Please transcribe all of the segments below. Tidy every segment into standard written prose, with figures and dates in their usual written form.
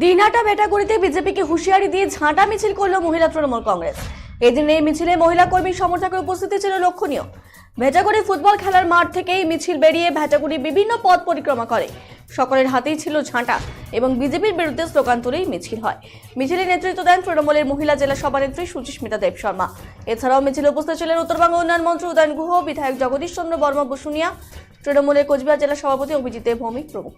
দিনহাটা ভেটাগুড়িতে বিজেপিকে হুঁশিয়ারি দিয়ে ঝাঁটা মিছিল করল মহিলা তৃণমূল কংগ্রেস। এদিন এই মিছিলে মহিলা কর্মী সমর্থকের উপস্থিতি ছিল লক্ষণীয়। ভেটাগুড়ি ফুটবল খেলার মাঠ থেকেই মিছিল বেরিয়ে ভেটাগুড়ি বিভিন্ন পথ পরিক্রমা করে। সকলের হাতেই ছিল ঝাঁটা এবং বিজেপির বিরুদ্ধে স্লোগান তুলেই মিছিল হয়। মিছিলে নেতৃত্ব দেন তৃণমূলের মহিলা জেলা সভানেত্রী সুচিস্মিতা দেব শর্মা। এছাড়াও মিছিলে উপস্থিত ছিলেন উত্তরবঙ্গ উন্নয়ন মন্ত্রী উদয়ন গুহ, বিধায়ক জগদীশ চন্দ্র বর্মা বসুনিয়া, তৃণমূলের কোচবিহার জেলা সভাপতি অভিজিৎ দেব ভৌমিক প্রমুখ।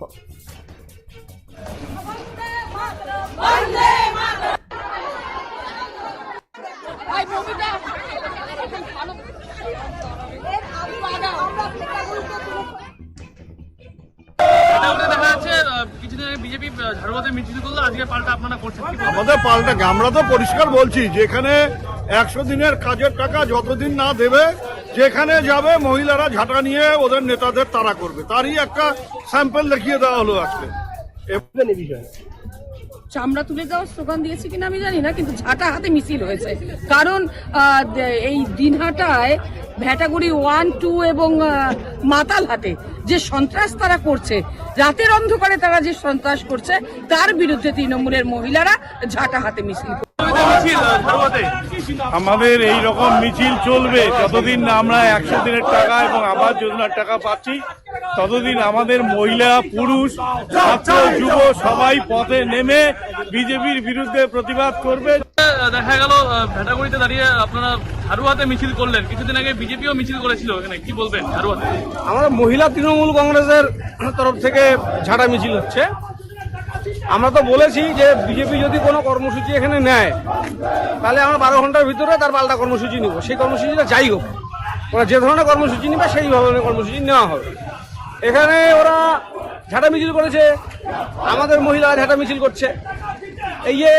আমাদের পাল্টা আমরা তো পরিষ্কার বলছি, যেখানে 100 দিনের কাজের টাকা যতদিন না দেবে, যেখানে যাবে মহিলারা ঝাঁটা নিয়ে ওদের নেতাদের তাড়া করবে, তারই একটা স্যাম্পল দেখিয়ে দেওয়া হলো আজকে। চামড়া তুলে দেওয়ার স্লোগান দিয়েছে কিনা আমি জানি না, কিন্তু ঝাঁটা হাতে মিছিল হয়েছে। কারণ এই দিনহাটায় ভেটাগুড়ি 1, 2 এবং মাতালহাটে যে সন্ত্রাস তারা করছে, রাতের অন্ধকারে তারা যে সন্ত্রাস করছে, তার বিরুদ্ধে তৃণমূলের মহিলারা ঝাঁটা হাতে মিছিল। আমাদের এই রকম মিছিল চলবে যতদিন না আমরা 100 দিনের টাকা এবং আবাস যোজনার টাকা পাচ্ছি, ততদিন আমাদের মহিলা, পুরুষ, ছাত্র, যুব সবাই পথে নেমে বিজেপির বিরুদ্ধে প্রতিবাদ করবে। দেখা গেল ভেটাগুড়িতে দাঁড়িয়ে আপনারা হারুয়াতে মিছিল করলেন, কিছুদিন আগে বিজেপিও মিছিল করেছিল, এখানে কি বলবেন? হারুয়াতে আমরা মহিলা তৃণমূল কংগ্রেসের তরফ থেকে ঝাঁটা মিছিল হচ্ছে। আমরা তো বলেছি যে বিজেপি যদি কোনো কর্মসূচি এখানে নেয়, তাহলে আমরা 12 ঘন্টার ভিতরে তার পাল্টা কর্মসূচি নিব। সেই কর্মসূচিটা যাই হোক, ওরা যে ধরনের কর্মসূচি নেবে সেই ধরনের কর্মসূচি নেওয়া হবে। এখানে ওরা ঝাঁটা মিছিল করেছে, আমাদের মহিলারা ঝাঁটা মিছিল করছে। এই যে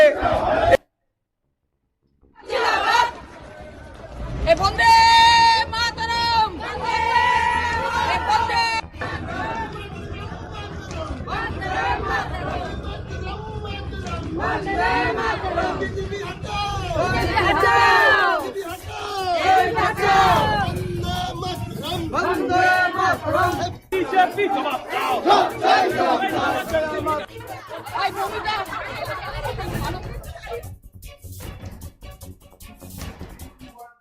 বিজেপি জবাব দাও।